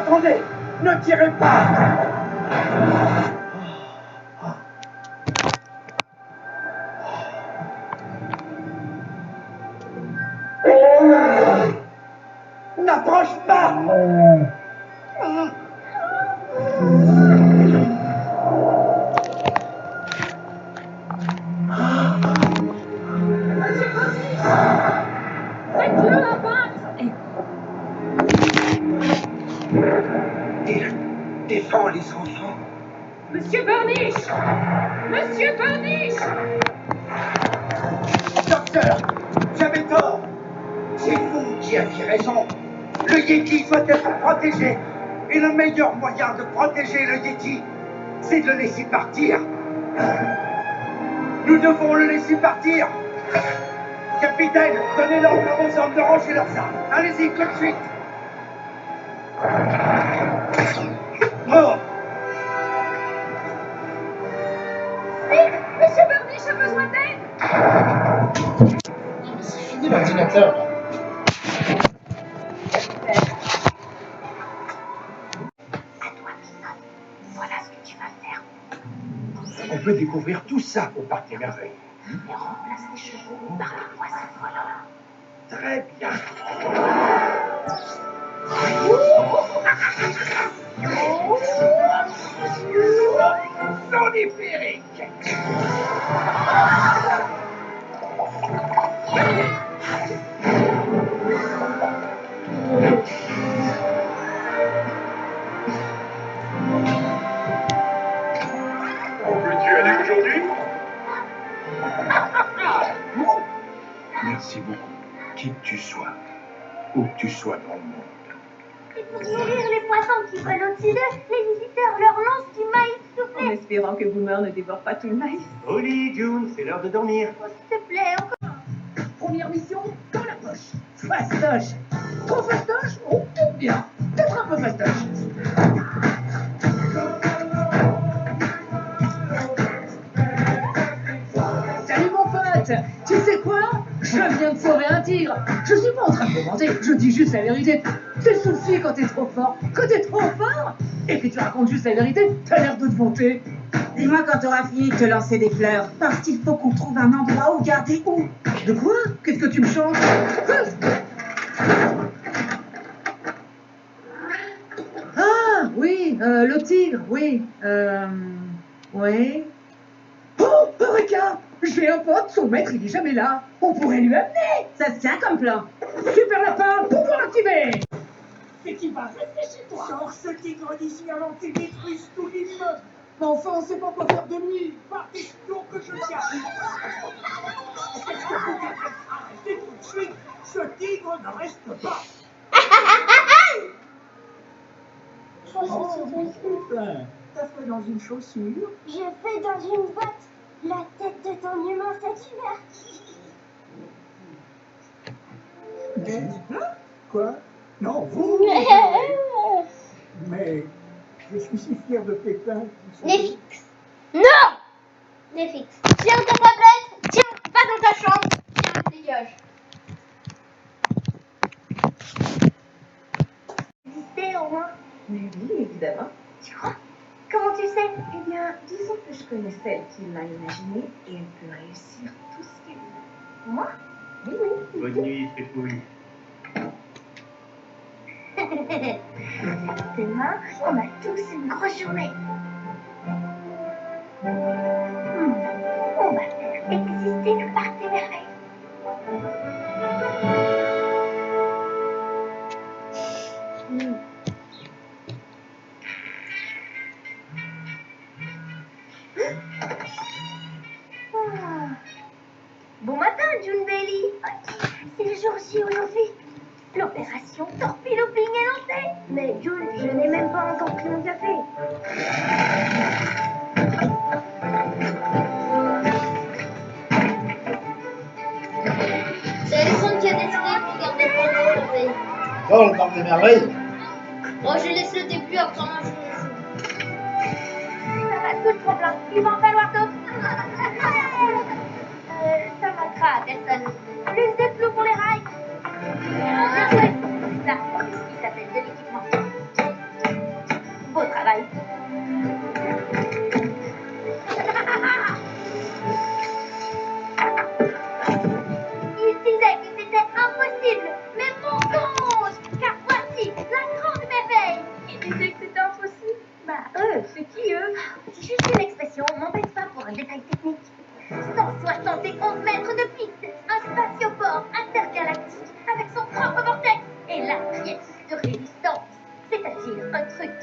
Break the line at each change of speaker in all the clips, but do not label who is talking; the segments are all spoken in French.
Attendez! Ne tirez pas! N'approche pas!
Faites-le abattre!
Défends les enfants.
Monsieur Burnish! Monsieur Burnish!
Docteur, j'avais tort. C'est vous qui aviez raison. Le Yeti doit être protégé. Et le meilleur moyen de protéger le Yeti, c'est de le laisser partir. Nous devons le laisser partir. Capitaine, donnez l'ordre à vos hommes de ranger leurs armes. Allez-y, tout de suite. Mort.
Vite! Monsieur Burnish a besoin d'aide!
C'est fini l'ordinateur là.
Voilà ce que tu vas faire.
On peut découvrir tout ça au Parc des Merveilles.
Et remplace les chevaux par les poissons volants.
Très bien. Soniférique.
On peut-tu aller aujourd'hui?
Merci beaucoup. Qui que tu sois, où que tu sois dans le monde.
Et pour nourrir les poissons qui volent au-dessus d'eux, les visiteurs leur lancent du maïs soufflé.
En espérant que Boomer ne dévore pas tout le maïs.
Oli, June, c'est l'heure de dormir.
Oh, s'il te plaît, encore.
Première mission, dans la poche. Fastoche. Trop fastoche? Oh, peut-être bien. Peut-être un peu fastoche. Salut mon pote. Tu sais quoi? Je viens de sauver un tigre. Je suis pas en train de me vanter, je dis juste la vérité. C'est le souci quand t'es trop fort. Quand t'es trop fort et que tu racontes juste la vérité, t'as l'air de te vanter.
Dis-moi quand t'auras fini de te lancer des fleurs. Parce qu'il faut qu'on trouve un endroit où garder où.
De quoi? Qu'est-ce que tu me changes? Ah, oui, le tigre, oui. Oui. Oh, Eureka! J'ai un pote, son maître, il est jamais là. On pourrait lui amener.
Ça se tient comme plan.
Super lapin, pouvoir activé.
C'est qui va rester chez toi? Sors ce tigre d'ici avant qu'il détruise tout l'immeuble.
Mais enfin, on sait pas quoi faire de lui.
Partition que je tiens. Qu'est-ce que vous dites? Arrêtez tout de suite. Ce tigre ne reste pas.
Super. T'as fait dans une chaussure?
Je fais dans une boîte. La tête de ton humain saturé.
Quoi? Non, vous. Mais je suis si fier de Pépin.
Néfix. Non! Néfix. Tiens ta tablette. Tiens, va dans ta chambre. Tiens, dégage. Existez au moins.
Mais oui, évidemment.
Tu crois? Comment tu sais?
Eh bien, disons que je connais celle qui l'a imaginé et elle peut réussir tout ce qu'elle veut.
Moi?
Oui, oui.
Bonne nuit, Fripouille.
Demain, on a tous une grosse journée. On va faire exister le parc des merveilles. Ah. Bon matin, June Bailey. C'est le jour J aujourd'hui. L'opération Torpiloping est lancée. Mais June, je n'ai même pas encore pris mon café. C'est Alexandre qui a décidé de garder pour le merveille.
Oh, le parc des merveilles.
Oh, je laisse le début après manger. Ça va tout trop blanc. Il va en falloir d'autres. Ça manquera à personne. Plus de clous pour les rails. Bien joué. Ça, c'est ce qui s'appelle de l'équipement.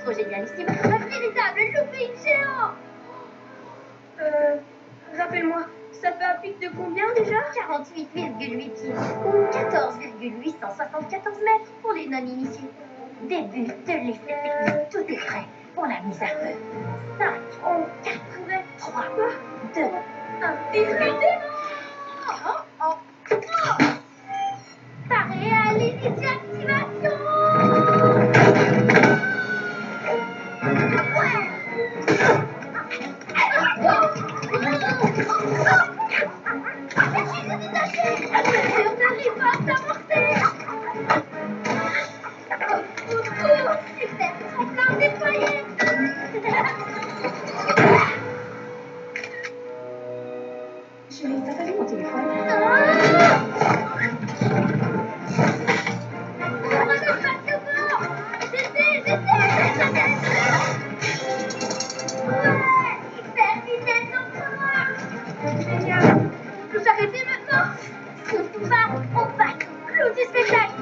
trop génialissime. Un véritable looping géant. Rappelle-moi, ça fait un pic de combien déjà? 48,8 pieds ou 14,874 mètres pour les non-initiés. Début de l'essai technique, tout est prêt pour la mise à feu. 5, 4, 3, 2, 1, discutez. Paré à l'initiativation.
Chérie, t'as pas vu mon téléphone?
Génial. Vous arrêtez maintenant. On va clou du spectacle.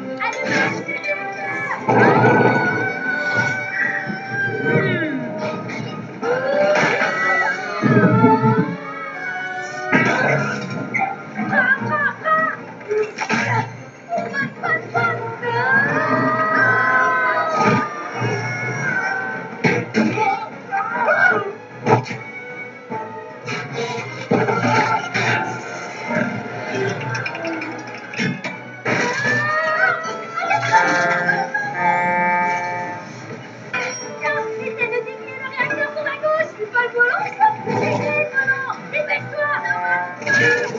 Essaie de dévier le réacteur sur la gauche. C'est pas le volant, ça. Dévier, volant. Dépêche-toi.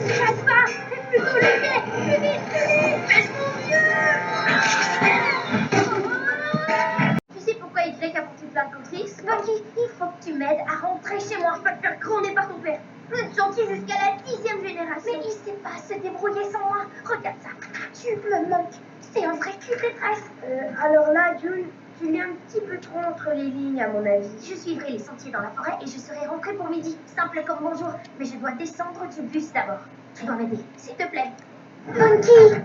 Casse pas. C'est plutôt levier. Plus vite, plus vite. Fais mon mieux. Tu sais pourquoi il a apporté plein de cotrices? Bucky, il faut que tu m'aides à rentrer chez moi. Je peux te faire gronder par ton père. Gentil jusqu'à la 10e génération. Mais il sait pas se débrouiller sans moi. Regarde ça. Tu me manques. C'est un vrai cul détresse. Alors là, Jules, tu lis un petit peu trop entre les lignes, à mon avis. Je suivrai les sentiers dans la forêt et je serai rentrée pour midi. Simple comme bonjour. Mais je dois descendre du bus d'abord. Tu dois m'aider, s'il te plaît. Monkey.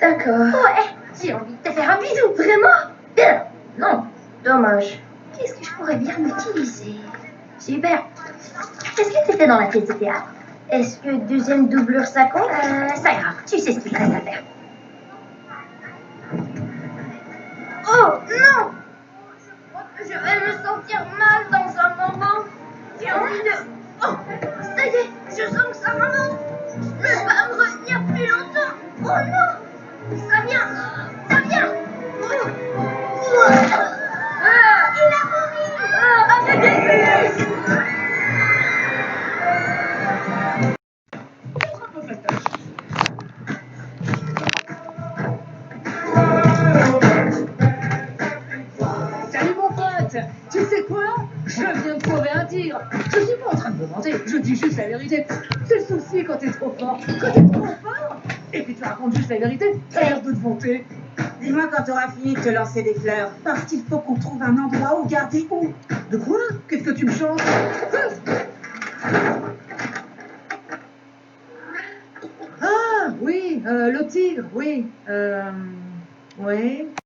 D'accord. Ouais, j'ai envie de te faire un bisou, vraiment. Bien. Non, dommage. Qu'est-ce que je pourrais bien m'utiliser? Super. Est-ce que tu étais dans la pièce de théâtre? Est-ce que deuxième doublure ça compte? Ça ira, tu sais ce qu'il reste à faire. Oh non! Je vais me sentir mal dans un moment. J'ai envie de... Oh, ça y est, je sens que ça remonte. Je ne peux pas me retenir plus longtemps. Oh non! Ça vient! Ça vient! Oh. Il a mouru! Arrêtez le bus!
Salut mon pote. Tu sais quoi? Je viens de sauver un tigre. Je suis pas en train de me vanter, je dis juste la vérité. C'est le souci quand t'es trop fort. Quand t'es trop fort et que tu racontes juste la vérité, t'as l'air de te vanter.
Dis-moi quand t'auras fini de te lancer des fleurs. Parce qu'il faut qu'on trouve un endroit où garder où.
De quoi? Qu'est-ce que tu me chantes? Ah oui, le tigre, oui. Oui.